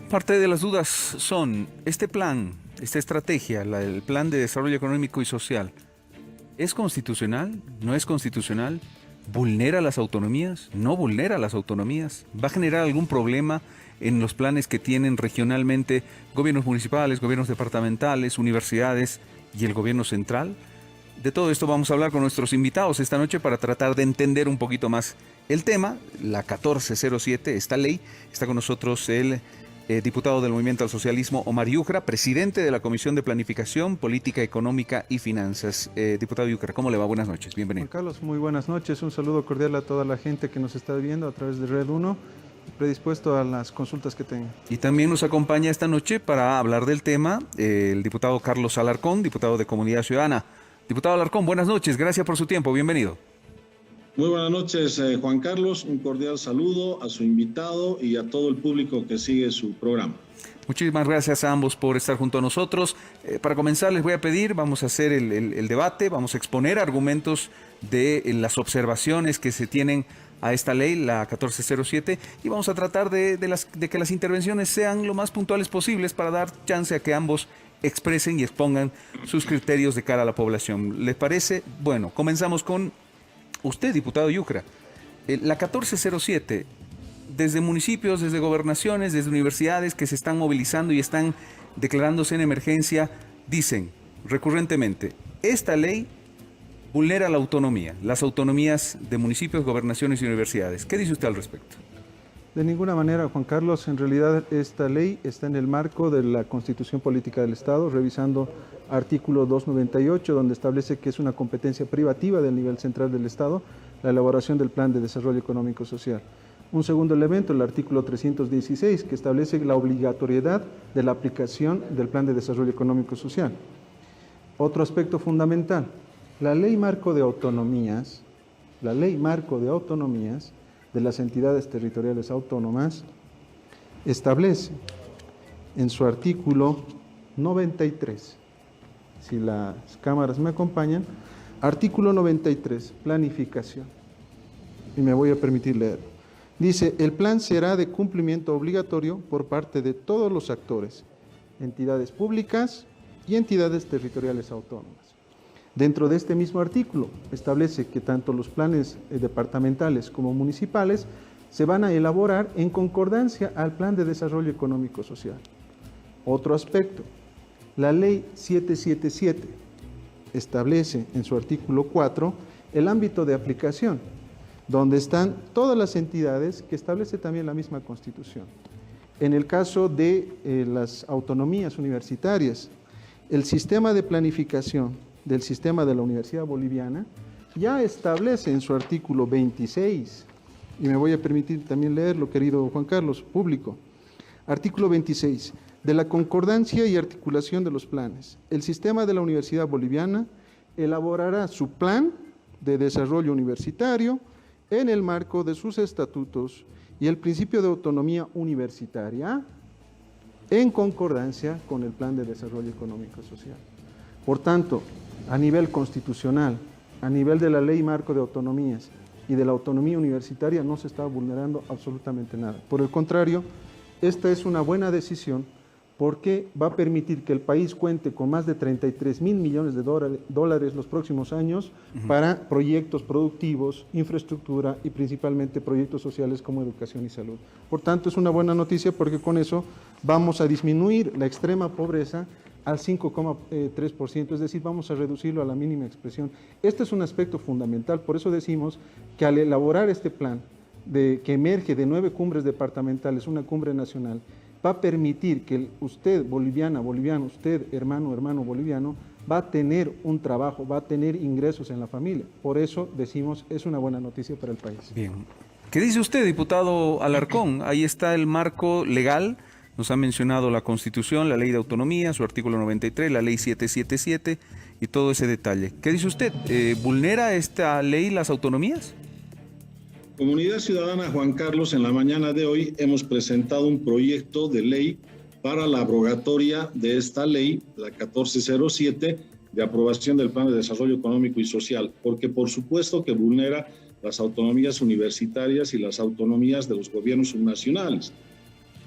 Parte de las dudas son, este plan, esta estrategia, el Plan de Desarrollo Económico y Social, ¿es constitucional? ¿No es constitucional? ¿Vulnera las autonomías? ¿No vulnera las autonomías? ¿Va a generar algún problema en los planes que tienen regionalmente gobiernos municipales, gobiernos departamentales, universidades y el gobierno central? De todo esto vamos a hablar con nuestros invitados esta noche para tratar de entender un poquito más el tema, la 1407, esta ley. Está con nosotros el diputado del Movimiento al Socialismo, Omar Yucra, presidente de la Comisión de Planificación, Política Económica y Finanzas. Diputado Yucra, ¿cómo le va? Buenas noches, bienvenido. Juan Carlos, muy buenas noches. Un saludo cordial a toda la gente que nos está viendo a través de Red 1, predispuesto a las consultas que tengan. Y también nos acompaña esta noche para hablar del tema el diputado Carlos Alarcón, diputado de Comunidad Ciudadana. Diputado Alarcón, buenas noches, gracias por su tiempo, bienvenido. Muy buenas noches, Juan Carlos. Un cordial saludo a su invitado y a todo el público que sigue su programa. Muchísimas gracias a ambos por estar junto a nosotros. Para comenzar les voy a pedir, vamos a hacer el debate, vamos a exponer argumentos de las observaciones que se tienen a esta ley, la 1407, y vamos a tratar de que las intervenciones sean lo más puntuales posibles para dar chance a que ambos expresen y expongan sus criterios de cara a la población. ¿Les parece? Bueno, comenzamos con usted, diputado Yucra. La 1407, desde municipios, desde gobernaciones, desde universidades que se están movilizando y están declarándose en emergencia, dicen recurrentemente, esta ley vulnera la autonomía, las autonomías de municipios, gobernaciones y universidades. ¿Qué dice usted al respecto? De ninguna manera, Juan Carlos, en realidad esta ley está en el marco de la Constitución Política del Estado, revisando artículo 298, donde establece que es una competencia privativa del nivel central del Estado, la elaboración del Plan de Desarrollo Económico Social. Un segundo elemento, el artículo 316, que establece la obligatoriedad de la aplicación del Plan de Desarrollo Económico Social. Otro aspecto fundamental, la Ley Marco de Autonomías, de las entidades territoriales autónomas, establece en su artículo 93, si las cámaras me acompañan, artículo 93, planificación, y me voy a permitir leer. Dice, el plan será de cumplimiento obligatorio por parte de todos los actores, entidades públicas y entidades territoriales autónomas. Dentro de este mismo artículo establece que tanto los planes departamentales como municipales se van a elaborar en concordancia al Plan de Desarrollo Económico Social. Otro aspecto, la Ley 777 establece en su artículo 4 el ámbito de aplicación, donde están todas las entidades que establece también la misma Constitución. En el caso de las autonomías universitarias, el sistema de planificación del sistema de la Universidad Boliviana ya establece en su artículo 26, y me voy a permitir también leerlo, querido Juan Carlos, público. Artículo 26, de la concordancia y articulación de los planes. El sistema de la Universidad Boliviana elaborará su plan de desarrollo universitario en el marco de sus estatutos y el principio de autonomía universitaria en concordancia con el Plan de Desarrollo Económico Social. Por tanto, a nivel constitucional, a nivel de la Ley Marco de Autonomías y de la autonomía universitaria no se está vulnerando absolutamente nada. Por el contrario, esta es una buena decisión porque va a permitir que el país cuente con más de 33.000 millones de dólares los próximos años para proyectos productivos, infraestructura y principalmente proyectos sociales como educación y salud. Por tanto, es una buena noticia porque con eso vamos a disminuir la extrema pobreza al 5,3%, es decir, vamos a reducirlo a la mínima expresión. Este es un aspecto fundamental, por eso decimos que al elaborar este plan que emerge de 9 cumbres departamentales, una cumbre nacional, va a permitir que usted, boliviana, boliviano, usted, hermano boliviano, va a tener un trabajo, va a tener ingresos en la familia. Por eso decimos, es una buena noticia para el país. Bien. ¿Qué dice usted, diputado Alarcón? Ahí está el marco legal. Nos ha mencionado la Constitución, la Ley de Autonomía, su artículo 93, la Ley 777 y todo ese detalle. ¿Qué dice usted? ¿Vulnera esta ley las autonomías? Comunidad Ciudadana, Juan Carlos, en la mañana de hoy hemos presentado un proyecto de ley para la abrogatoria de esta ley, la 1407, de aprobación del Plan de Desarrollo Económico y Social, porque por supuesto que vulnera las autonomías universitarias y las autonomías de los gobiernos subnacionales.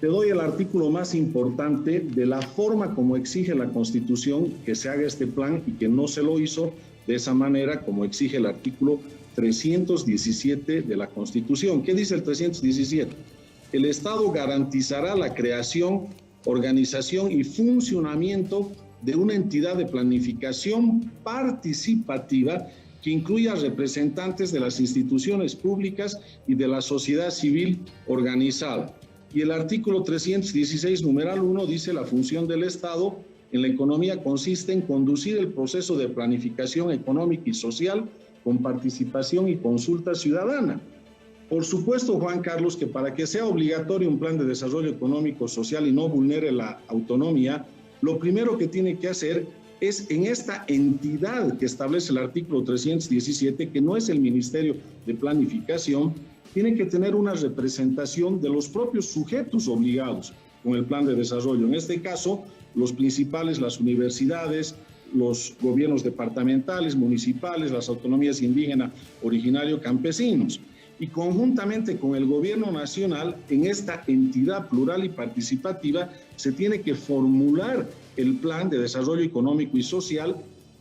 te doy el artículo más importante de la forma como exige la Constitución que se haga este plan y que no se lo hizo de esa manera como exige el artículo 317 de la Constitución. ¿Qué dice el 317? El Estado garantizará la creación, organización y funcionamiento de una entidad de planificación participativa que incluya representantes de las instituciones públicas y de la sociedad civil organizada. Y el artículo 316, numeral 1, dice la función del Estado en la economía consiste en conducir el proceso de planificación económica y social con participación y consulta ciudadana. Por supuesto, Juan Carlos, que para que sea obligatorio un plan de desarrollo económico, social y no vulnere la autonomía, lo primero que tiene que hacer es en esta entidad que establece el artículo 317, que no es el Ministerio de Planificación, tiene que tener una representación de los propios sujetos obligados con el plan de desarrollo. En este caso, los principales, las universidades, los gobiernos departamentales, municipales, las autonomías indígenas, originario, campesinos. Y conjuntamente con el gobierno nacional, en esta entidad plural y participativa, se tiene que formular el plan de desarrollo económico y social,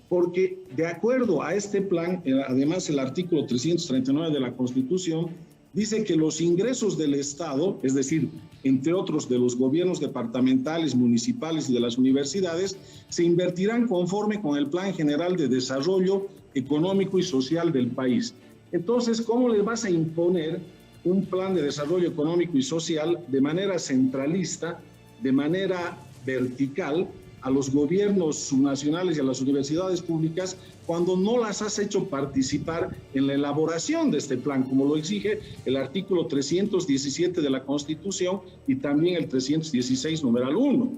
porque de acuerdo a este plan, además el artículo 339 de la Constitución, dice que los ingresos del Estado, es decir, entre otros de los gobiernos departamentales, municipales y de las universidades, se invertirán conforme con el Plan General de Desarrollo Económico y Social del país. Entonces, ¿cómo le vas a imponer un plan de desarrollo económico y social de manera centralista, de manera vertical, a los gobiernos subnacionales y a las universidades públicas cuando no las has hecho participar en la elaboración de este plan, como lo exige el artículo 317 de la Constitución y también el 316, numeral 1?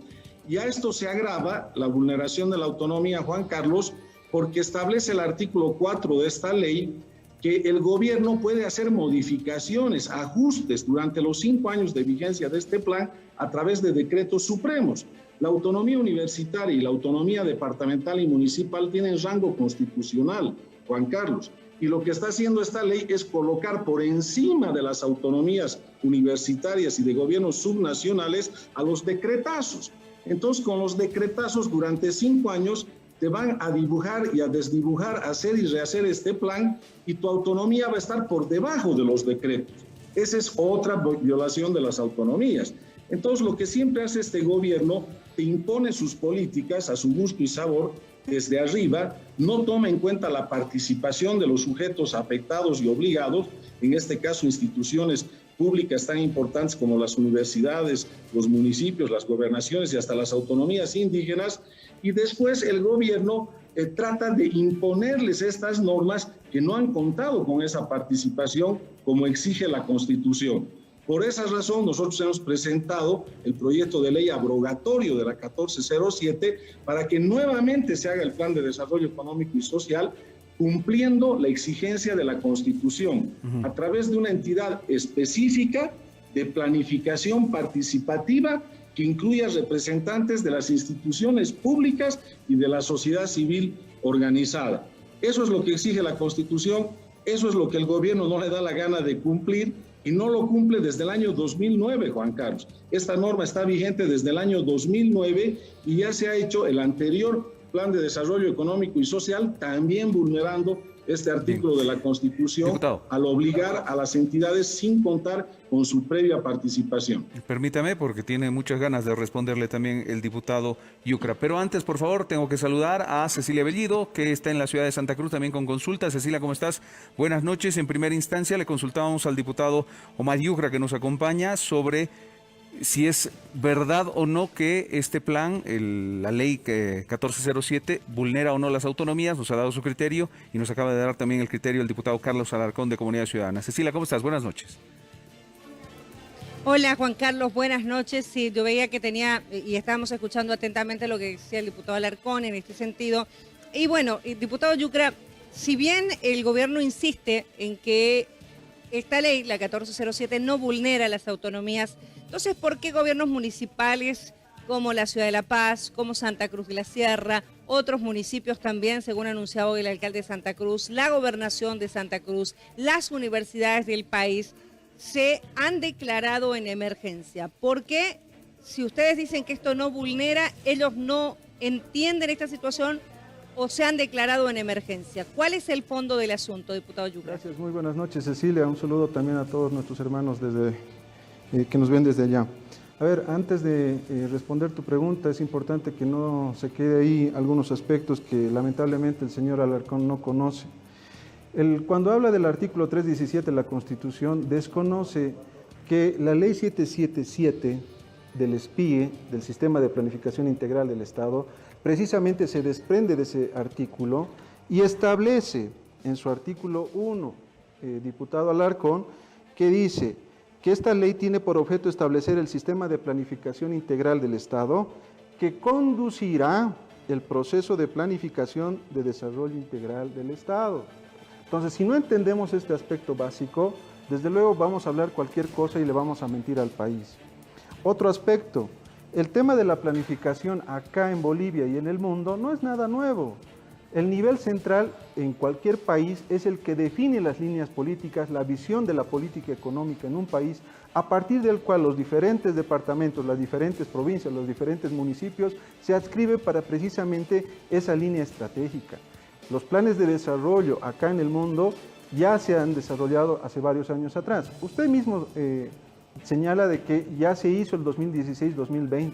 Y a esto se agrava la vulneración de la autonomía, Juan Carlos, porque establece el artículo 4 de esta ley que el gobierno puede hacer modificaciones, ajustes durante los 5 años de vigencia de este plan a través de decretos supremos. La autonomía universitaria y la autonomía departamental y municipal tienen rango constitucional, Juan Carlos, y lo que está haciendo esta ley es colocar por encima de las autonomías universitarias y de gobiernos subnacionales a los decretazos. Entonces, con los decretazos durante 5 años te van a dibujar y a desdibujar, a hacer y rehacer este plan, y tu autonomía va a estar por debajo de los decretos. Esa es otra violación de las autonomías. Entonces, lo que siempre hace este gobierno, te impone sus políticas a su gusto y sabor desde arriba, no toma en cuenta la participación de los sujetos afectados y obligados, en este caso instituciones públicas tan importantes como las universidades, los municipios, las gobernaciones y hasta las autonomías indígenas, y después el gobierno trata de imponerles estas normas que no han contado con esa participación como exige la Constitución. Por esa razón, nosotros hemos presentado el proyecto de ley abrogatorio de la 1407 para que nuevamente se haga el Plan de Desarrollo Económico y Social cumpliendo la exigencia de la Constitución a través de una entidad específica de planificación participativa que incluya representantes de las instituciones públicas y de la sociedad civil organizada. Eso es lo que exige la Constitución, eso es lo que el gobierno no le da la gana de cumplir y no lo cumple desde el año 2009, Juan Carlos. Esta norma está vigente desde el año 2009 y ya se ha hecho el anterior Plan de Desarrollo Económico y Social, también vulnerando este artículo de la Constitución, diputado, al obligar a las entidades sin contar con su previa participación. Permítame, porque tiene muchas ganas de responderle también el diputado Yucra. Pero antes, por favor, tengo que saludar a Cecilia Bellido, que está en la ciudad de Santa Cruz también con consulta. Cecilia, ¿cómo estás? Buenas noches. En primera instancia le consultábamos al diputado Omar Yucra, que nos acompaña, sobre si es verdad o no que este plan, la ley 1407, vulnera o no las autonomías. Nos ha dado su criterio y nos acaba de dar también el criterio el diputado Carlos Alarcón de Comunidad Ciudadana. Cecilia, ¿cómo estás? Buenas noches. Hola Juan Carlos, buenas noches. Sí, yo veía que tenía, y estábamos escuchando atentamente lo que decía el diputado Alarcón en este sentido. Y bueno, diputado Yucra, si bien el gobierno insiste en que esta ley, la 1407, no vulnera las autonomías, entonces, ¿por qué gobiernos municipales como la Ciudad de La Paz, como Santa Cruz de la Sierra, otros municipios también, según ha anunciado hoy el alcalde de Santa Cruz, la gobernación de Santa Cruz, las universidades del país, se han declarado en emergencia. ¿Por qué? Si ustedes dicen que esto no vulnera, ellos no entienden esta situación o se han declarado en emergencia. ¿Cuál es el fondo del asunto, diputado Yucra? Gracias, muy buenas noches, Cecilia. Un saludo también a todos nuestros hermanos que nos ven desde allá. A ver, antes de responder tu pregunta, es importante que no se quede ahí algunos aspectos que lamentablemente el señor Alarcón no conoce. Cuando habla del artículo 317 de la Constitución, desconoce que la ley 777 del SPIE, del Sistema de Planificación Integral del Estado, precisamente se desprende de ese artículo y establece en su artículo 1, diputado Alarcón, que dice que esta ley tiene por objeto establecer el Sistema de Planificación Integral del Estado que conducirá el proceso de planificación de desarrollo integral del Estado. Entonces, si no entendemos este aspecto básico, desde luego vamos a hablar cualquier cosa y le vamos a mentir al país. Otro aspecto, el tema de la planificación acá en Bolivia y en el mundo no es nada nuevo. El nivel central en cualquier país es el que define las líneas políticas, la visión de la política económica en un país, a partir del cual los diferentes departamentos, las diferentes provincias, los diferentes municipios se adscriben para precisamente esa línea estratégica. Los planes de desarrollo acá en el mundo ya se han desarrollado hace varios años atrás. Usted mismo señala de que ya se hizo el 2016-2020.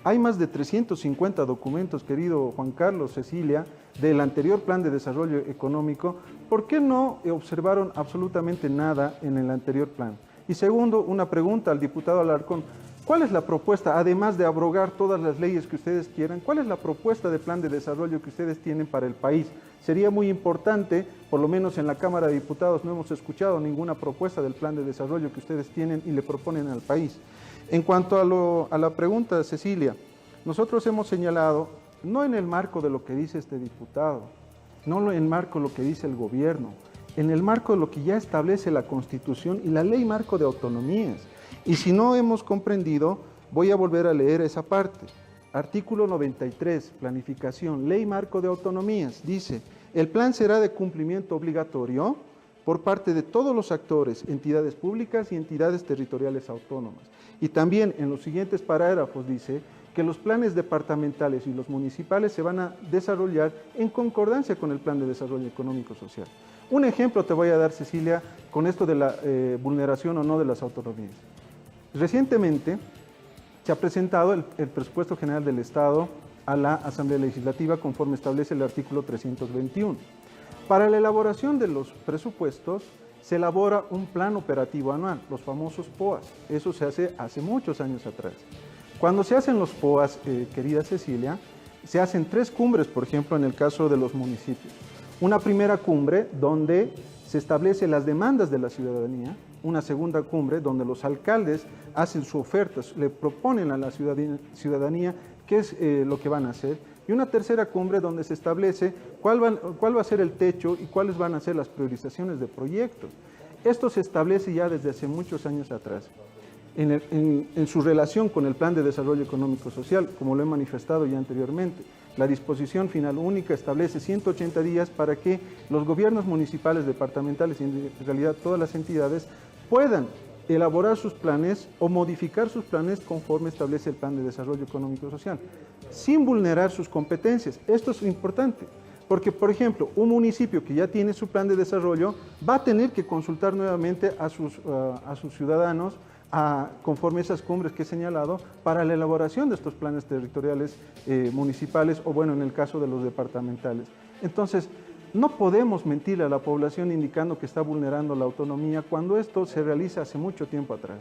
Hay más de 350 documentos, querido Juan Carlos, Cecilia, del anterior Plan de Desarrollo Económico. ¿Por qué no observaron absolutamente nada en el anterior plan? Y segundo, una pregunta al diputado Alarcón. ¿Cuál es la propuesta, además de abrogar todas las leyes que ustedes quieran, cuál es la propuesta de plan de desarrollo que ustedes tienen para el país? Sería muy importante, por lo menos en la Cámara de Diputados no hemos escuchado ninguna propuesta del plan de desarrollo que ustedes tienen y le proponen al país. En cuanto a la pregunta, Cecilia, nosotros hemos señalado, no en el marco de lo que dice este diputado, no en el marco de lo que dice el gobierno, en el marco de lo que ya establece la Constitución y la Ley Marco de Autonomías. Y si no hemos comprendido, voy a volver a leer esa parte. Artículo 93, planificación, Ley Marco de Autonomías, dice, el plan será de cumplimiento obligatorio por parte de todos los actores, entidades públicas y entidades territoriales autónomas. Y también en los siguientes parágrafos dice que los planes departamentales y los municipales se van a desarrollar en concordancia con el Plan de Desarrollo Económico Social. Un ejemplo te voy a dar, Cecilia, con esto de la vulneración o no de las autonomías. Recientemente se ha presentado el Presupuesto General del Estado a la Asamblea Legislativa conforme establece el artículo 321. Para la elaboración de los presupuestos se elabora un plan operativo anual, los famosos POAS. Eso se hace muchos años atrás. Cuando se hacen los POAS, querida Cecilia, se hacen 3 cumbres, por ejemplo, en el caso de los municipios. Una primera cumbre donde se establecen las demandas de la ciudadanía, una segunda cumbre donde los alcaldes hacen su oferta, le proponen a la ciudadanía qué es lo que van a hacer, y una tercera cumbre donde se establece cuál va a ser el techo y cuáles van a ser las priorizaciones de proyectos. Esto se establece ya desde hace muchos años atrás. En su relación con el Plan de Desarrollo Económico Social, como lo he manifestado ya anteriormente, la disposición final única establece 180 días para que los gobiernos municipales, departamentales y en realidad todas las entidades puedan elaborar sus planes o modificar sus planes conforme establece el Plan de Desarrollo Económico Social, sin vulnerar sus competencias. Esto es importante, porque, por ejemplo, un municipio que ya tiene su plan de desarrollo va a tener que consultar nuevamente a sus ciudadanos conforme a esas cumbres que he señalado para la elaboración de estos planes territoriales municipales o, bueno, en el caso de los departamentales. Entonces, no podemos mentirle a la población indicando que está vulnerando la autonomía cuando esto se realiza hace mucho tiempo atrás.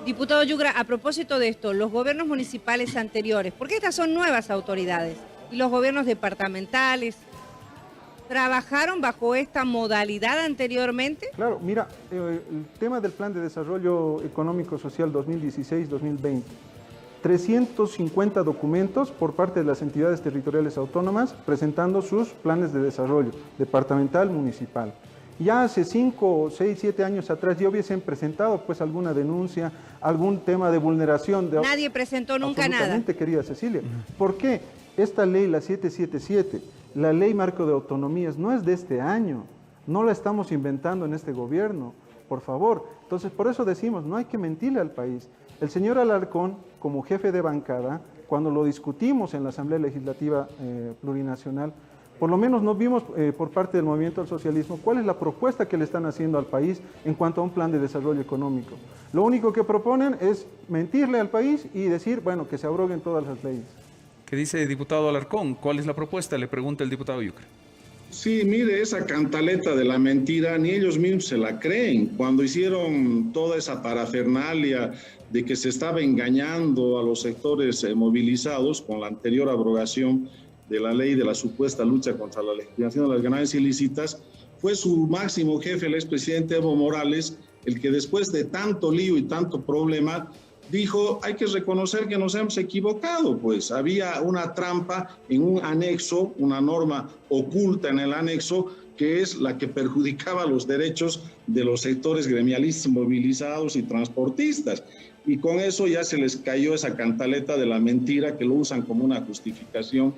Diputado Yucra, a propósito de esto, los gobiernos municipales anteriores, porque estas son nuevas autoridades, y los gobiernos departamentales, ¿trabajaron bajo esta modalidad anteriormente? Claro, mira, el tema del Plan de Desarrollo Económico Social 2016-2020, 350 documentos por parte de las entidades territoriales autónomas presentando sus planes de desarrollo, departamental, municipal. Ya hace 5, 6, 7 años atrás ya hubiesen presentado pues alguna denuncia, algún tema de vulneración. Nadie presentó nunca nada. Absolutamente, querida Cecilia. ¿Por qué? Esta ley, la 777, la Ley Marco de Autonomías, no es de este año, no la estamos inventando en este gobierno. por favor. Entonces, por eso decimos, no hay que mentirle al país. El señor Alarcón, como jefe de bancada, cuando lo discutimos en la Asamblea Legislativa Plurinacional, por lo menos no vimos por parte del movimiento del socialismo cuál es la propuesta que le están haciendo al país en cuanto a un plan de desarrollo económico. Lo único que proponen es mentirle al país y decir, bueno, que se abroguen todas las leyes. ¿Qué dice el diputado Alarcón? ¿Cuál es la propuesta? Le pregunta el diputado Yucra. Sí, mire, esa cantaleta de la mentira, ni ellos mismos se la creen. Cuando hicieron toda esa parafernalia de que se estaba engañando a los sectores movilizados con la anterior abrogación de la ley de la supuesta lucha contra la legitimación de las ganancias ilícitas, fue su máximo jefe, el expresidente Evo Morales, el que después de tanto lío y tanto problema, dijo, hay que reconocer que nos hemos equivocado, pues había una trampa en un anexo, una norma oculta en el anexo, que es la que perjudicaba los derechos de los sectores gremialistas movilizados y transportistas. Y con eso ya se les cayó esa cantaleta de la mentira que lo usan como una justificación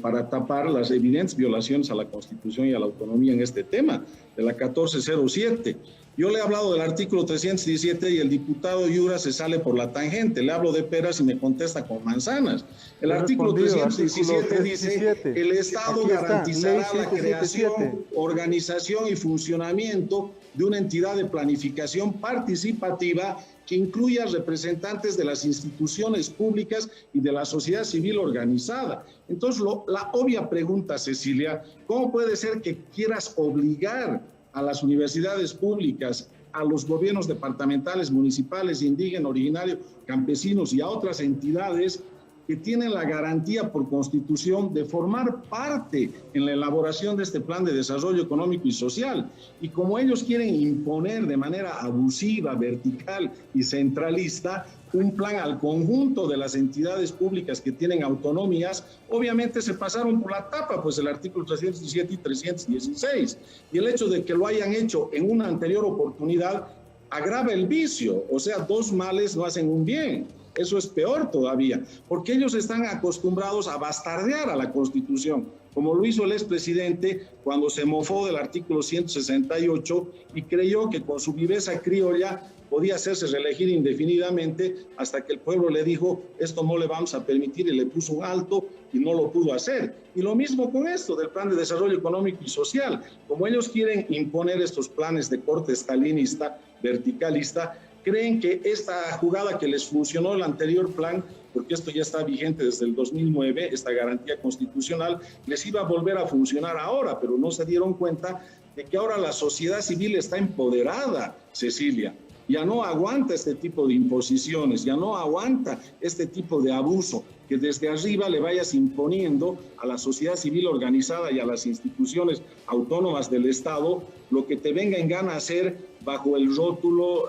para tapar las evidentes violaciones a la Constitución y a la autonomía en este tema, de la 1407. Yo le he hablado del artículo 317 y el diputado Yura se sale por la tangente. Le hablo de peras y me contesta con manzanas. El artículo 317 dice, el Estado garantizará la creación, organización y funcionamiento de una entidad de planificación participativa que incluya representantes de las instituciones públicas y de la sociedad civil organizada. Entonces, la obvia pregunta, Cecilia, ¿cómo puede ser que quieras obligar a las universidades públicas, a los gobiernos departamentales, municipales, indígenas, originarios, campesinos y a otras entidades que tienen la garantía por Constitución de formar parte en la elaboración de este plan de desarrollo económico y social? Y como ellos quieren imponer de manera abusiva, vertical y centralista un plan al conjunto de las entidades públicas que tienen autonomías, obviamente se pasaron por la tapa, pues el artículo 317 y 316. Y el hecho de que lo hayan hecho en una anterior oportunidad agrava el vicio, o sea, dos males no hacen un bien. Eso es peor todavía, porque ellos están acostumbrados a bastardear a la Constitución, como lo hizo el expresidente cuando se mofó del artículo 168 y creyó que con su viveza criolla podía hacerse reelegir indefinidamente hasta que el pueblo le dijo, esto no le vamos a permitir, y le puso un alto y no lo pudo hacer. Y lo mismo con esto del plan de desarrollo económico y social. Como ellos quieren imponer estos planes de corte stalinista, verticalista, creen que esta jugada que les funcionó el anterior plan, porque esto ya está vigente desde el 2009, esta garantía constitucional, les iba a volver a funcionar ahora, pero no se dieron cuenta de que ahora la sociedad civil está empoderada, Cecilia. Ya no aguanta este tipo de imposiciones, ya no aguanta este tipo de abuso, que desde arriba le vayas imponiendo a la sociedad civil organizada y a las instituciones autónomas del Estado lo que te venga en gana hacer bajo el rótulo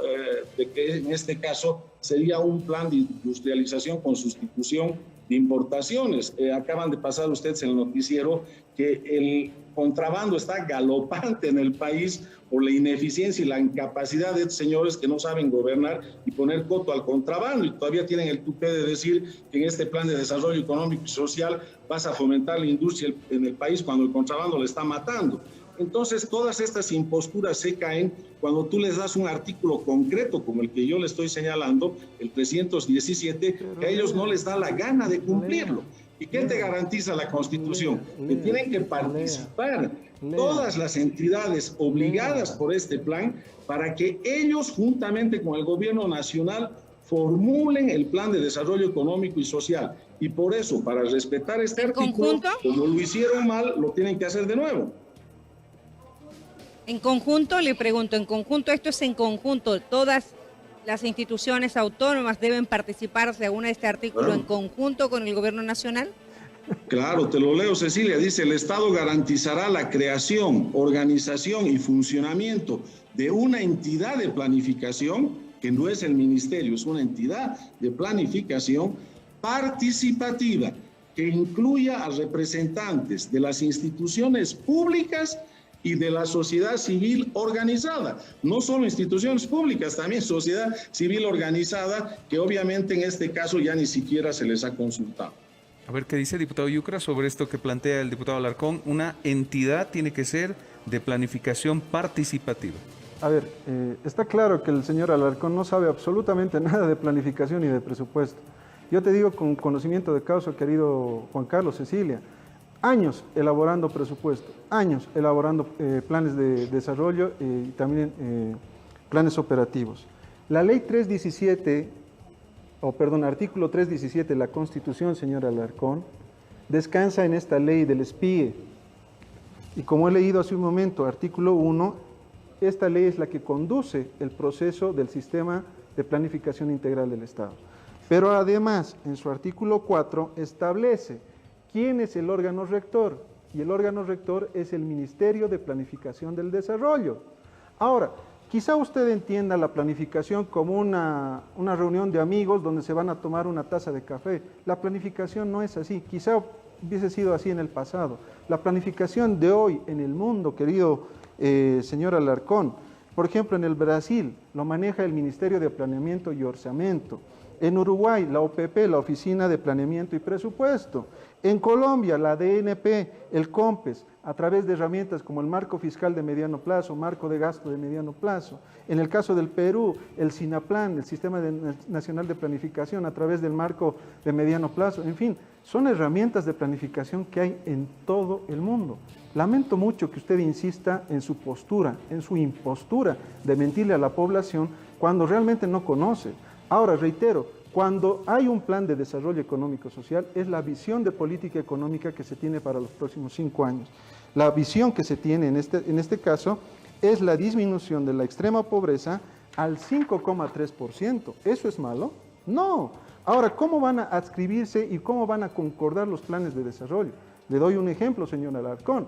de que en este caso sería un plan de industrialización con sustitución de importaciones. Acaban de pasar ustedes en el noticiero que el contrabando está galopante en el país por la ineficiencia y la incapacidad de estos señores que no saben gobernar y poner coto al contrabando, y todavía tienen el tupé de decir que en este plan de desarrollo económico y social vas a fomentar la industria en el país cuando el contrabando le está matando. Entonces, todas estas imposturas se caen cuando tú les das un artículo concreto como el que yo le estoy señalando, el 317, que a ellos no les da la gana de cumplirlo. ¿Y qué te garantiza la Constitución? Que tienen que participar todas las entidades obligadas por este plan para que ellos, juntamente con el gobierno nacional, formulen el plan de desarrollo económico y social. Y por eso, para respetar este artículo, como lo hicieron mal, lo tienen que hacer de nuevo. En conjunto, le pregunto, en conjunto, esto es en conjunto, todas las instituciones autónomas deben participar según este artículo en conjunto con el gobierno nacional. Claro, te lo leo, Cecilia, dice, el Estado garantizará la creación, organización y funcionamiento de una entidad de planificación, que no es el ministerio, es una entidad de planificación participativa, que incluya a representantes de las instituciones públicas y de la sociedad civil organizada, no solo instituciones públicas, también sociedad civil organizada, que obviamente en este caso ya ni siquiera se les ha consultado. A ver qué dice el diputado Yucra sobre esto que plantea el diputado Alarcón. Una entidad tiene que ser de planificación participativa. A ver, está claro que el señor Alarcón no sabe absolutamente nada de planificación y de presupuesto. Yo te digo con conocimiento de causa, querido Juan Carlos, Cecilia, años elaborando presupuesto, años elaborando planes de desarrollo y también planes operativos. La ley 317, artículo 317 de la Constitución, señor Alarcón, descansa en esta ley del SPIE. Y como he leído hace un momento, artículo 1, esta ley es la que conduce el proceso del sistema de planificación integral del Estado. Pero además, en su artículo 4, establece quién es el órgano rector. Y el órgano rector es el Ministerio de Planificación del Desarrollo. Ahora, quizá usted entienda la planificación como una reunión de amigos donde se van a tomar una taza de café. La planificación no es así. Quizá hubiese sido así en el pasado. La planificación de hoy en el mundo, querido señor Alarcón, por ejemplo, en el Brasil lo maneja el Ministerio de Planeamiento y Orçamento. En Uruguay, la OPP, la Oficina de Planeamiento y Presupuesto. En Colombia, la DNP, el COMPES, a través de herramientas como el marco fiscal de mediano plazo, marco de gasto de mediano plazo. En el caso del Perú, el SINAPLAN, el Sistema Nacional de Planificación, a través del marco de mediano plazo. En fin, son herramientas de planificación que hay en todo el mundo. Lamento mucho que usted insista en su postura, en su impostura de mentirle a la población cuando realmente no conoce. Ahora, reitero, cuando hay un plan de desarrollo económico-social, es la visión de política económica que se tiene para los próximos 5 años. La visión que se tiene en este caso es la disminución de la extrema pobreza al 5,3%. ¿Eso es malo? No. Ahora, ¿cómo van a adscribirse y cómo van a concordar los planes de desarrollo? Le doy un ejemplo, señor Alarcón.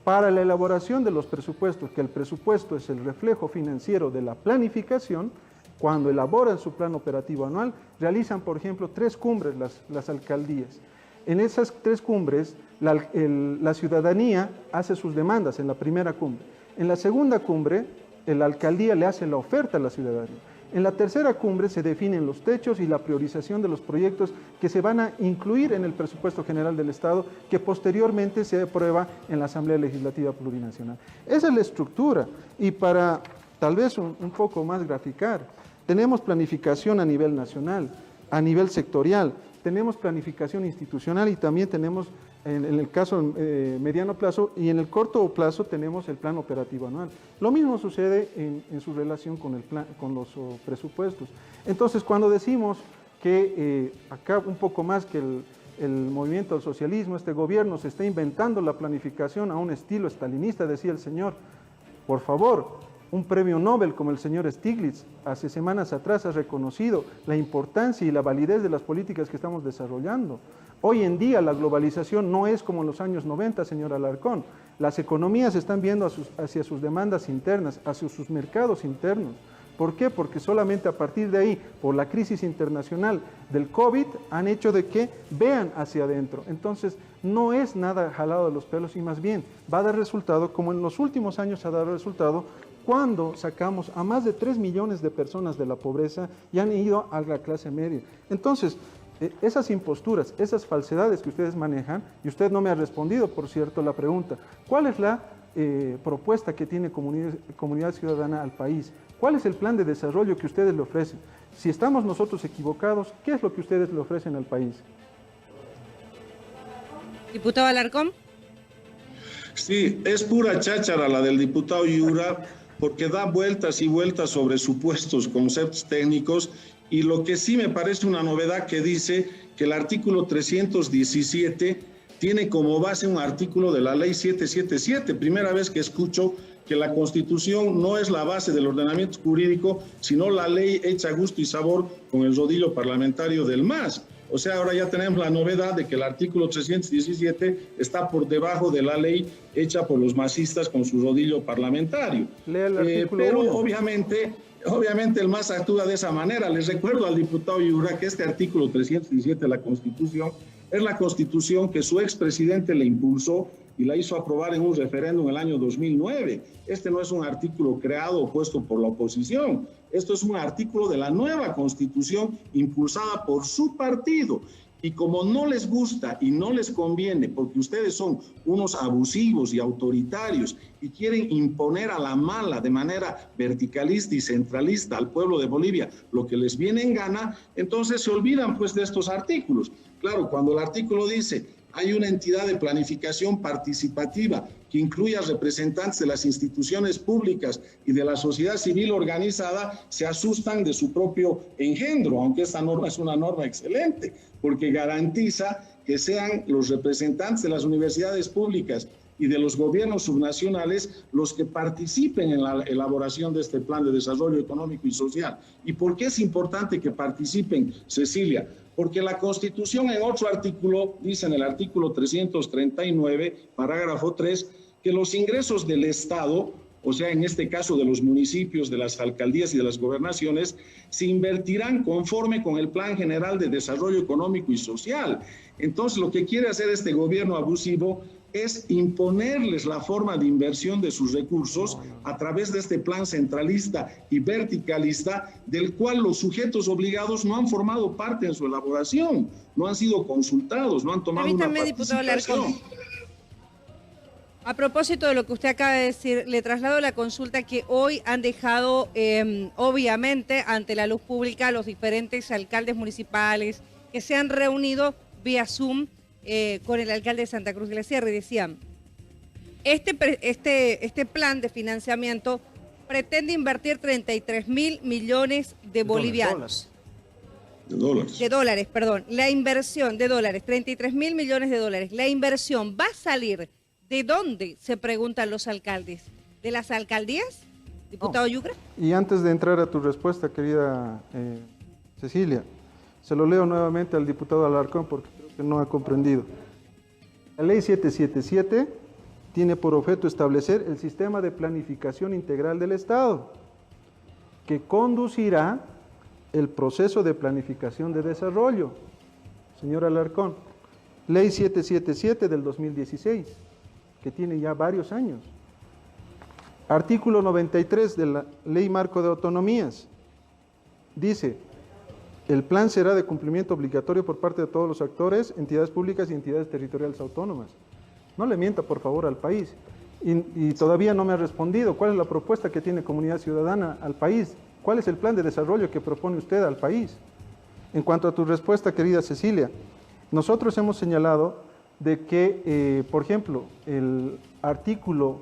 Para la elaboración de los presupuestos, que el presupuesto es el reflejo financiero de la planificación, cuando elaboran su plan operativo anual, realizan, por ejemplo, 3 cumbres las alcaldías. En esas 3 cumbres, la ciudadanía hace sus demandas en la primera cumbre. En la segunda cumbre, la alcaldía le hace la oferta a la ciudadanía. En la tercera cumbre se definen los techos y la priorización de los proyectos que se van a incluir en el presupuesto general del Estado, que posteriormente se aprueba en la Asamblea Legislativa Plurinacional. Esa es la estructura. Y para tal vez un poco más graficar, tenemos planificación a nivel nacional, a nivel sectorial, tenemos planificación institucional y también tenemos, en el caso mediano plazo y en el corto plazo, tenemos el plan operativo anual. Lo mismo sucede en su relación con los presupuestos. Entonces, cuando decimos que acá un poco más que el movimiento del socialismo, este gobierno se está inventando la planificación a un estilo estalinista, decía el señor, por favor, un premio Nobel como el señor Stiglitz hace semanas atrás ha reconocido la importancia y la validez de las políticas que estamos desarrollando. Hoy en día la globalización no es como en los años 90, señor Alarcón. Las economías están viendo hacia sus demandas internas, hacia sus mercados internos. ¿Por qué? Porque solamente a partir de ahí, por la crisis internacional del COVID, han hecho de que vean hacia adentro. Entonces, no es nada jalado de los pelos y más bien va a dar resultado, como en los últimos años ha dado resultado, cuando sacamos a más de 3 millones de personas de la pobreza y han ido a la clase media. Entonces, esas imposturas, esas falsedades que ustedes manejan, y usted no me ha respondido, por cierto, la pregunta, ¿cuál es la propuesta que tiene Comunidad Ciudadana al país? ¿Cuál es el plan de desarrollo que ustedes le ofrecen? Si estamos nosotros equivocados, ¿qué es lo que ustedes le ofrecen al país? Diputado Alarcón. Sí, es pura cháchara la del diputado Yura, porque da vueltas y vueltas sobre supuestos conceptos técnicos, y lo que sí me parece una novedad que dice que el artículo 317 tiene como base un artículo de la ley 777, primera vez que escucho que la Constitución no es la base del ordenamiento jurídico, sino la ley hecha a gusto y sabor con el rodillo parlamentario del MAS. O sea, ahora ya tenemos la novedad de que el artículo 317 está por debajo de la ley hecha por los masistas con su rodillo parlamentario. Lea el artículo pero 1. obviamente el MAS actúa de esa manera. Les recuerdo al diputado Yura que este artículo 317 de la Constitución es la Constitución que su expresidente le impulsó y la hizo aprobar en un referéndum en el año 2009. Este no es un artículo creado o puesto por la oposición. Esto es un artículo de la nueva Constitución impulsada por su partido. Y como no les gusta y no les conviene, porque ustedes son unos abusivos y autoritarios y quieren imponer a la mala de manera verticalista y centralista al pueblo de Bolivia lo que les viene en gana, entonces se olvidan pues de estos artículos. Claro, cuando el artículo dice hay una entidad de planificación participativa que incluya representantes de las instituciones públicas y de la sociedad civil organizada, se asustan de su propio engendro, aunque esta norma es una norma excelente, porque garantiza que sean los representantes de las universidades públicas y de los gobiernos subnacionales los que participen en la elaboración de este plan de desarrollo económico y social. ¿Y por qué es importante que participen, Cecilia? Porque la Constitución en otro artículo, dice en el artículo 339, parágrafo 3, que los ingresos del Estado, o sea, en este caso de los municipios, de las alcaldías y de las gobernaciones, se invertirán conforme con el Plan General de Desarrollo Económico y Social. Entonces, lo que quiere hacer este gobierno abusivo es imponerles la forma de inversión de sus recursos a través de este plan centralista y verticalista, del cual los sujetos obligados no han formado parte en su elaboración, no han sido consultados, no han tomado una participación. A propósito de lo que usted acaba de decir, le traslado la consulta que hoy han dejado, obviamente, ante la luz pública los diferentes alcaldes municipales que se han reunido vía Zoom con el alcalde de Santa Cruz de la Sierra y decían, este plan de financiamiento pretende invertir 33.000 millones de bolivianos. De dólares, perdón. La inversión de dólares, 33.000 millones de dólares. La inversión va a salir. ¿De dónde? Se preguntan los alcaldes. ¿De las alcaldías, diputado Yucra? Y antes de entrar a tu respuesta, querida Cecilia, se lo leo nuevamente al diputado Alarcón porque creo que no ha comprendido. La ley 777 tiene por objeto establecer el sistema de planificación integral del Estado, que conducirá el proceso de planificación de desarrollo. Señor Alarcón, ley 777 del 2016. Que tiene ya varios años. Artículo 93 de la Ley Marco de Autonomías. Dice, el plan será de cumplimiento obligatorio por parte de todos los actores, entidades públicas y entidades territoriales autónomas. No le mienta, por favor, al país. Y todavía no me ha respondido. ¿Cuál es la propuesta que tiene Comunidad Ciudadana al país? ¿Cuál es el plan de desarrollo que propone usted al país? En cuanto a tu respuesta, querida Cecilia, nosotros hemos señalado de que, por ejemplo, el artículo,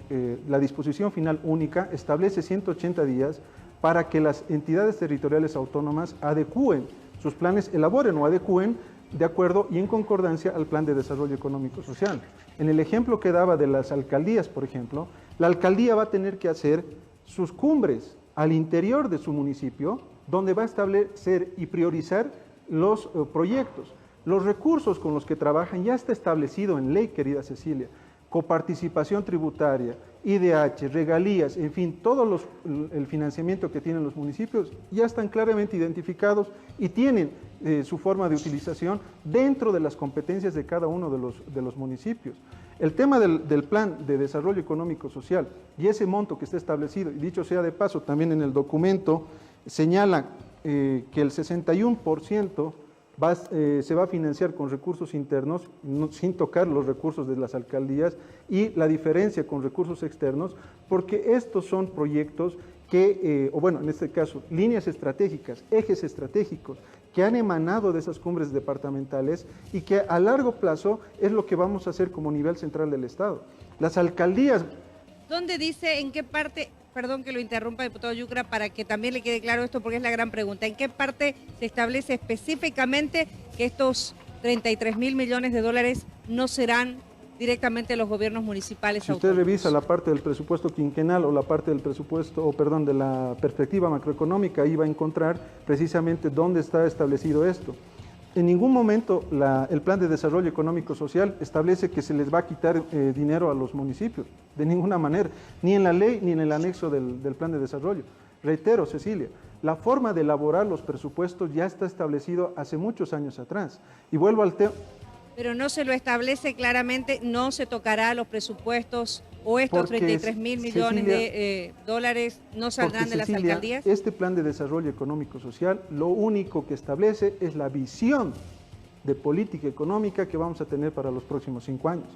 la disposición final única establece 180 días para que las entidades territoriales autónomas adecúen sus planes, elaboren o adecúen de acuerdo y en concordancia al plan de desarrollo económico social. En el ejemplo que daba de las alcaldías, por ejemplo, la alcaldía va a tener que hacer sus cumbres al interior de su municipio, donde va a establecer y priorizar los proyectos. Los recursos con los que trabajan ya está establecido en ley, querida Cecilia. Coparticipación tributaria, IDH, regalías, en fin, todo el financiamiento que tienen los municipios ya están claramente identificados y tienen su forma de utilización dentro de las competencias de cada uno de los municipios. El tema del plan de desarrollo económico social y ese monto que está establecido, y dicho sea de paso, también en el documento señala que el 61% se va a financiar con recursos internos, sin tocar los recursos de las alcaldías, y la diferencia con recursos externos, porque estos son proyectos que, o bueno, en este caso, líneas estratégicas, ejes estratégicos, que han emanado de esas cumbres departamentales y que a largo plazo es lo que vamos a hacer como nivel central del Estado. Las alcaldías... ¿Dónde dice, en qué parte... Perdón que lo interrumpa, diputado Yucra, para que también le quede claro esto, porque es la gran pregunta. ¿En qué parte se establece específicamente que estos 33.000 millones de dólares no serán directamente los gobiernos municipales autónomos? Si usted revisa la parte del presupuesto quinquenal o la parte del presupuesto, de la perspectiva macroeconómica, ahí va a encontrar precisamente dónde está establecido esto. En ningún momento el plan de desarrollo económico social establece que se les va a quitar dinero a los municipios, de ninguna manera, ni en la ley ni en el anexo del plan de desarrollo. Reitero, Cecilia, la forma de elaborar los presupuestos ya está establecido hace muchos años atrás. Y vuelvo al tema... Pero no se lo establece claramente, no se tocará los presupuestos o estos 33.000 millones de dólares no saldrán de las alcaldías. Este plan de desarrollo económico social lo único que establece es la visión de política económica que vamos a tener para los próximos 5 años.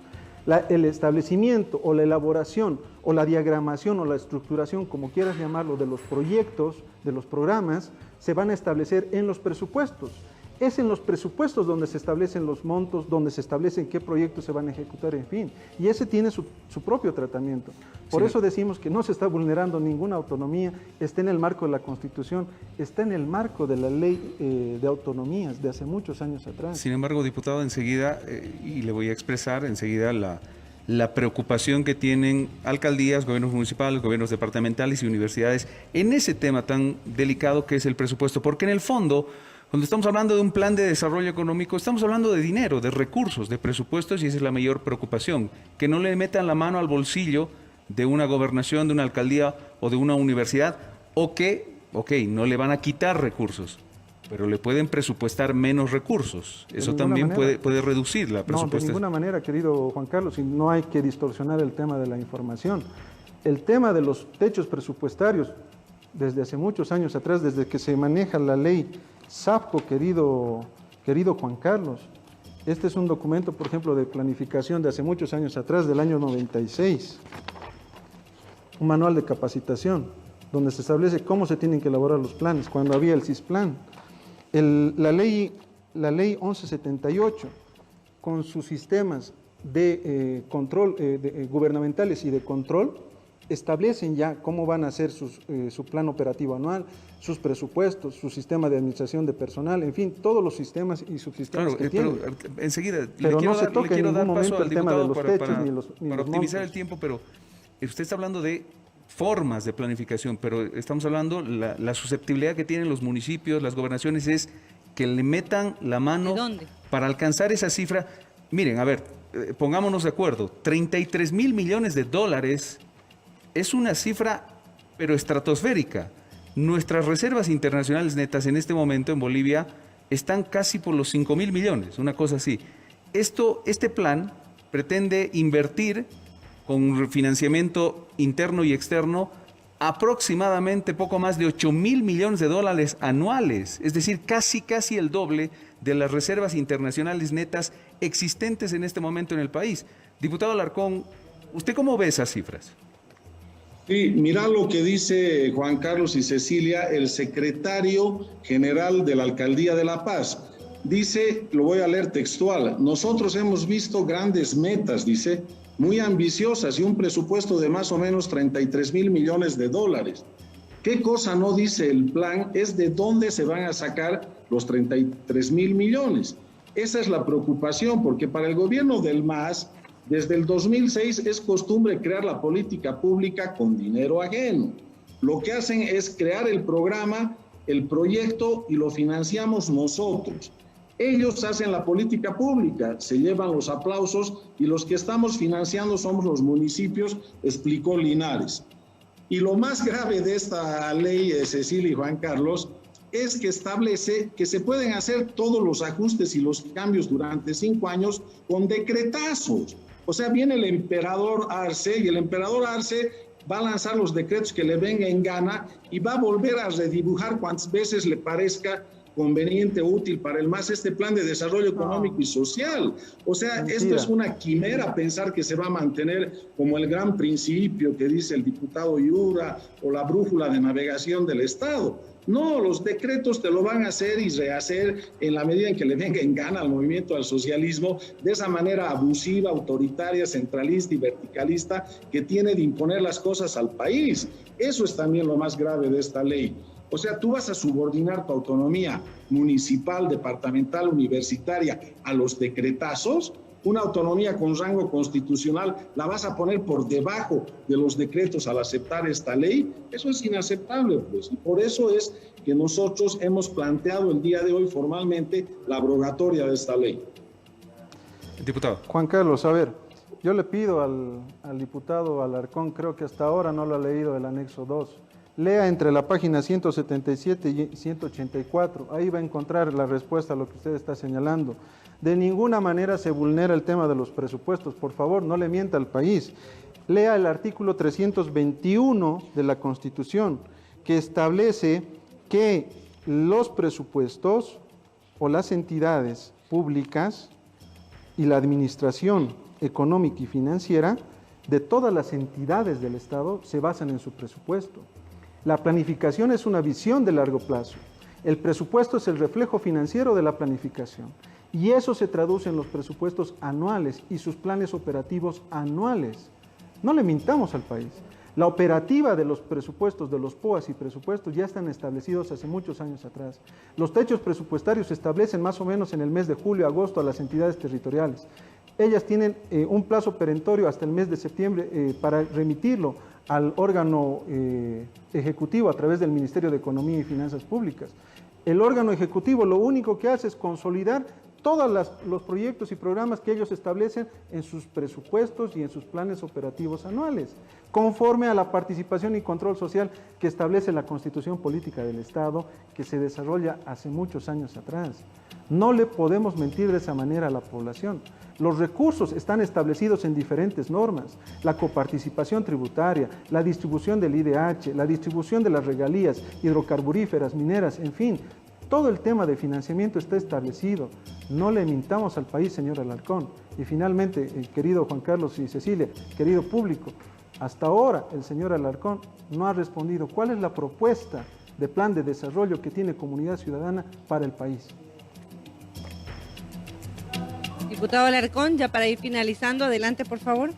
El establecimiento o la elaboración o la diagramación o la estructuración, como quieras llamarlo, de los proyectos, de los programas, se van a establecer en los presupuestos. Es en los presupuestos donde se establecen los montos, donde se establecen qué proyectos se van a ejecutar, en fin. Y ese tiene su propio tratamiento. Por eso decimos que no se está vulnerando ninguna autonomía, está en el marco de la Constitución, está en el marco de la ley de autonomías de hace muchos años atrás. Sin embargo, diputado, enseguida, y le voy a expresar enseguida la preocupación que tienen alcaldías, gobiernos municipales, gobiernos departamentales y universidades en ese tema tan delicado que es el presupuesto, porque en el fondo, cuando estamos hablando de un plan de desarrollo económico, estamos hablando de dinero, de recursos, de presupuestos, y esa es la mayor preocupación, que no le metan la mano al bolsillo de una gobernación, de una alcaldía o de una universidad, o que, no le van a quitar recursos, pero le pueden presupuestar menos recursos. Eso también puede reducir la presupuestación. No, de ninguna manera, querido Juan Carlos, y no hay que distorsionar el tema de la información. El tema de los techos presupuestarios, desde hace muchos años atrás, desde que se maneja la ley SAFCO, querido Juan Carlos. Este es un documento, por ejemplo, de planificación de hace muchos años atrás, del año 96. Un manual de capacitación, donde se establece cómo se tienen que elaborar los planes, cuando había el CISPLAN. La ley 1178, con sus sistemas de control gubernamentales y de control, establecen ya cómo van a ser su plan operativo anual, sus presupuestos, su sistema de administración de personal, en fin, todos los sistemas y subsistemas que tienen. Pero enseguida pero le no se le toca en quiero dar ningún paso momento al el tema de diputado los techos ni los para optimizar montos. el tiempo, pero usted está hablando de formas de planificación, pero estamos hablando, la susceptibilidad que tienen los municipios, las gobernaciones, es que le metan la mano para alcanzar esa cifra. Miren, a ver, pongámonos de acuerdo, 33,000 millones de dólares es una cifra, pero estratosférica. Nuestras reservas internacionales netas en este momento en Bolivia están casi por los 5,000 millones, una cosa así. Este plan pretende invertir con financiamiento interno y externo aproximadamente poco más de 8,000 millones de dólares anuales, es decir, casi el doble de las reservas internacionales netas existentes en este momento en el país. Diputado Alarcón, ¿usted cómo ve esas cifras? Sí, mira lo que dice Juan Carlos y Cecilia, el secretario general de la Alcaldía de La Paz. Dice, lo voy a leer textual, nosotros hemos visto grandes metas, dice, muy ambiciosas y un presupuesto de más o menos 33,000 millones de dólares. ¿Qué cosa no dice el plan? Es de dónde se van a sacar los 33,000 millones. Esa es la preocupación, porque para el gobierno del MAS, desde el 2006 es costumbre crear la política pública con dinero ajeno. Lo que hacen es crear el programa, el proyecto y lo financiamos nosotros. Ellos hacen la política pública, se llevan los aplausos y los que estamos financiando somos los municipios, explicó Linares. Y lo más grave de esta ley, Cecilia y Juan Carlos, es que establece que se pueden hacer todos los ajustes y los cambios durante 5 años con decretazos. O sea, viene el emperador Arce y el emperador Arce va a lanzar los decretos que le venga en gana y va a volver a redibujar cuantas veces le parezca conveniente o útil para el MAS este plan de desarrollo económico y social. O sea, esto es una quimera pensar que se va a mantener como el gran principio que dice el diputado Yura o la brújula de navegación del Estado. No, los decretos te lo van a hacer y rehacer en la medida en que le venga en gana al movimiento al socialismo, de esa manera abusiva, autoritaria, centralista y verticalista que tiene de imponer las cosas al país. Eso es también lo más grave de esta ley. O sea, tú vas a subordinar tu autonomía municipal, departamental, universitaria a los decretazos. Una autonomía con rango constitucional la vas a poner por debajo de los decretos al aceptar esta ley. Eso es inaceptable, pues. Y por eso es que nosotros hemos planteado el día de hoy formalmente la abrogatoria de esta ley. Diputado. Juan Carlos, a ver, yo le pido al diputado Alarcón, creo que hasta ahora no lo ha leído el anexo 2. Lea entre la página 177 y 184. Ahí va a encontrar la respuesta a lo que usted está señalando. De ninguna manera se vulnera el tema de los presupuestos. Por favor, no le mienta al país. Lea el artículo 321 de la Constitución, que establece que los presupuestos o las entidades públicas y la administración económica y financiera de todas las entidades del Estado se basan en su presupuesto. La planificación es una visión de largo plazo. El presupuesto es el reflejo financiero de la planificación. Y eso se traduce en los presupuestos anuales y sus planes operativos anuales. No le mintamos al país. La operativa de los presupuestos, de los POAS y presupuestos ya están establecidos hace muchos años atrás. Los techos presupuestarios se establecen más o menos en el mes de julio, agosto a las entidades territoriales. Ellas tienen un plazo perentorio hasta el mes de septiembre para remitirlo al órgano ejecutivo a través del Ministerio de Economía y Finanzas Públicas. El órgano ejecutivo lo único que hace es consolidar todos los proyectos y programas que ellos establecen en sus presupuestos y en sus planes operativos anuales, conforme a la participación y control social que establece la Constitución Política del Estado, que se desarrolla hace muchos años atrás. No le podemos mentir de esa manera a la población. Los recursos están establecidos en diferentes normas, la coparticipación tributaria, la distribución del IDH, la distribución de las regalías hidrocarburíferas, mineras, en fin, todo el tema de financiamiento está establecido. No le mintamos al país, señor Alarcón. Y finalmente, querido Juan Carlos y Cecilia, querido público, hasta ahora el señor Alarcón no ha respondido cuál es la propuesta de plan de desarrollo que tiene Comunidad Ciudadana para el país. Diputado Alarcón, ya para ir finalizando, adelante, por favor.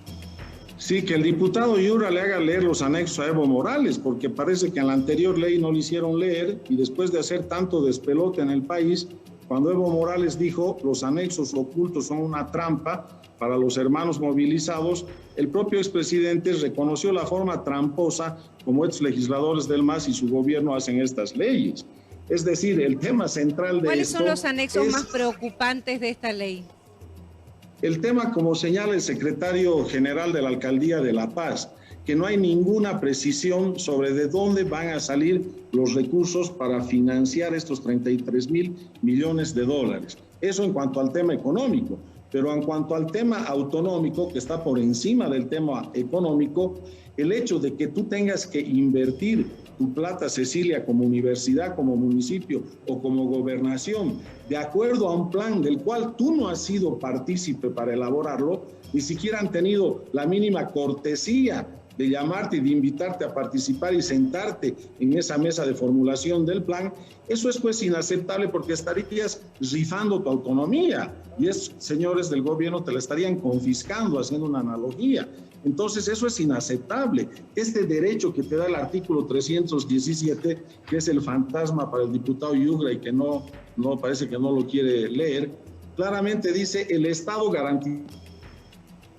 Sí, que el diputado Yura le haga leer los anexos a Evo Morales, porque parece que en la anterior ley no le hicieron leer y después de hacer tanto despelote en el país, cuando Evo Morales dijo los anexos ocultos son una trampa para los hermanos movilizados, el propio expresidente reconoció la forma tramposa como estos legisladores del MAS y su gobierno hacen estas leyes. Es decir, el tema central de ¿Cuáles esto son los anexos es más preocupantes de esta ley? el tema, como señala el secretario general de la Alcaldía de La Paz, que no hay ninguna precisión sobre de dónde van a salir los recursos para financiar estos 33,000 millones de dólares. Eso en cuanto al tema económico. Pero en cuanto al tema autonómico, que está por encima del tema económico, el hecho de que tú tengas que invertir tu plata, Cecilia, como universidad, como municipio o como gobernación, de acuerdo a un plan del cual tú no has sido partícipe para elaborarlo, ni siquiera han tenido la mínima cortesía de llamarte y de invitarte a participar y sentarte en esa mesa de formulación del plan, eso es pues inaceptable porque estarías rifando tu autonomía y esos señores del gobierno te la estarían confiscando, haciendo una analogía. Entonces eso es inaceptable. Este derecho que te da el artículo 317, que es el fantasma para el diputado Yura y que no parece que no lo quiere leer, claramente dice el Estado garantiza.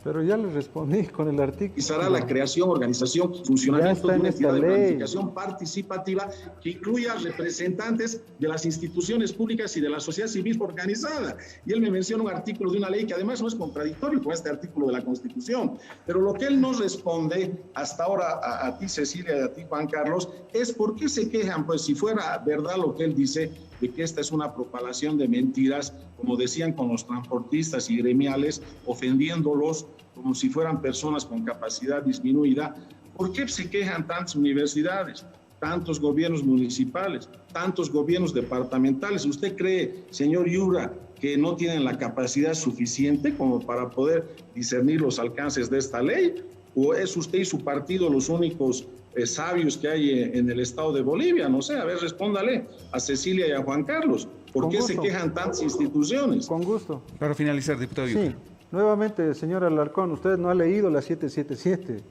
Pero ya le respondí con el artículo. Garantizará la creación, organización, funcionamiento de una entidad de planificación participativa que incluya representantes de las instituciones públicas y de la sociedad civil organizada. Y él me menciona un artículo de una ley que además no es contradictorio con este artículo de la Constitución. Pero lo que él no responde hasta ahora a ti, Cecilia, y a ti, Juan Carlos, es por qué se quejan, pues si fuera verdad lo que él dice, de que esta es una propalación de mentiras, como decían con los transportistas y gremiales, ofendiéndolos como si fueran personas con capacidad disminuida. ¿Por qué se quejan tantas universidades, tantos gobiernos municipales, tantos gobiernos departamentales? ¿Usted cree, señor Yura, que no tienen la capacidad suficiente como para poder discernir los alcances de esta ley? ¿O es usted y su partido los únicos sabios que hay en el estado de Bolivia? No sé, a ver, respóndale a Cecilia y a Juan Carlos. ¿Por qué se quejan tantas instituciones? Con gusto. Para finalizar, diputado Yura. Sí, nuevamente, señor Alarcón, usted no ha leído la 777.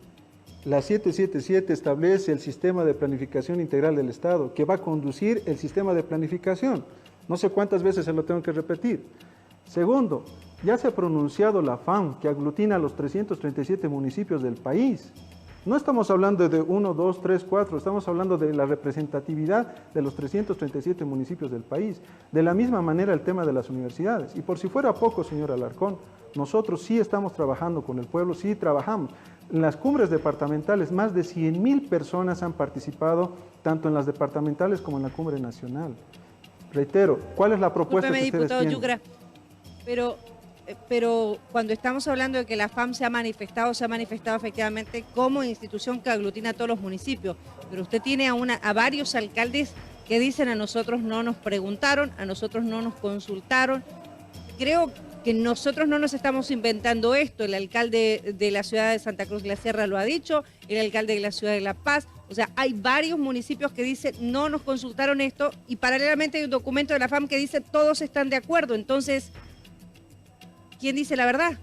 La 777 establece el sistema de planificación integral del Estado, que va a conducir el sistema de planificación. No sé cuántas veces se lo tengo que repetir. Segundo, ya se ha pronunciado la FAM, que aglutina a los 337 municipios del país. No estamos hablando de 1, 2, 3, 4, estamos hablando de la representatividad de los 337 municipios del país. De la misma manera el tema de las universidades. Y por si fuera poco, señor Alarcón, nosotros sí estamos trabajando con el pueblo, sí trabajamos. En las cumbres departamentales, más de 100,000 personas han participado, tanto en las departamentales como en la cumbre nacional. Reitero, ¿cuál es la propuesta que ustedes diputado tienen? Yucra, pero cuando estamos hablando de que la FAM se ha manifestado efectivamente como institución que aglutina a todos los municipios, pero usted tiene a varios alcaldes que dicen a nosotros no nos preguntaron, a nosotros no nos consultaron. creo que nosotros no nos estamos inventando esto. El alcalde de la ciudad de Santa Cruz de la Sierra lo ha dicho, el alcalde de la ciudad de La Paz. O sea, hay varios municipios que dicen no nos consultaron esto y paralelamente hay un documento de la FAM que dice todos están de acuerdo. Entonces, ¿quién dice la verdad?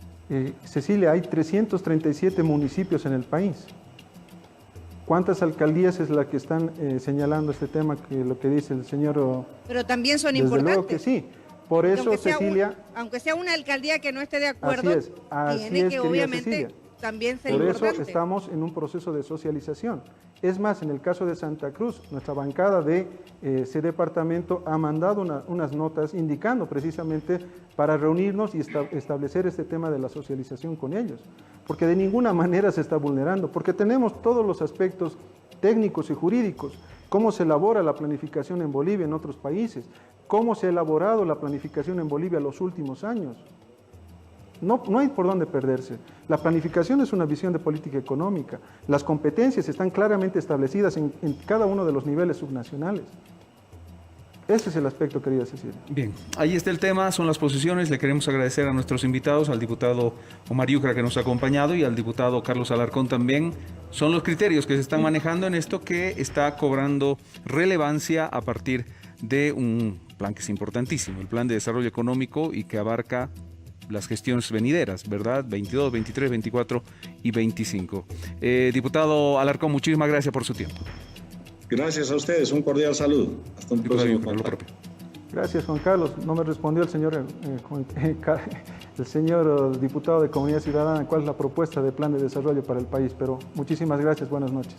Cecilia, hay 337 municipios en el país. ¿Cuántas alcaldías es la que están señalando este tema, que lo que dice el señor? Pero también son desde importantes. Luego que sí. Por eso, Cecilia... aunque sea una alcaldía que no esté de acuerdo, así tiene es, que obviamente Cecilia. también ser Por importante. eso estamos en un proceso de socialización. Es más, en el caso de Santa Cruz, nuestra bancada de ese departamento ha mandado unas notas indicando precisamente para reunirnos y establecer este tema de la socialización con ellos. Porque de ninguna manera se está vulnerando, porque tenemos todos los aspectos técnicos y jurídicos, cómo se elabora la planificación en Bolivia, en otros países, cómo se ha elaborado la planificación en Bolivia los últimos años. No hay por dónde perderse. La planificación es una visión de política económica. Las competencias están claramente establecidas en cada uno de los niveles subnacionales. Ese es el aspecto, querida Cecilia. Bien, ahí está el tema, son las posiciones. Le queremos agradecer a nuestros invitados, al diputado Omar Yucra que nos ha acompañado y al diputado Carlos Alarcón también. Son los criterios que se están manejando en esto que está cobrando relevancia a partir de un plan que es importantísimo, el Plan de Desarrollo Económico y que abarca las gestiones venideras, ¿verdad? 22, 23, 24 y 25. Diputado Alarcón, muchísimas gracias por su tiempo. Gracias a ustedes, un cordial saludo. Hasta un próximo contacto. Gracias, Juan Carlos. No me respondió el señor diputado de Comunidad Ciudadana cuál es la propuesta de plan de desarrollo para el país, pero muchísimas gracias, buenas noches.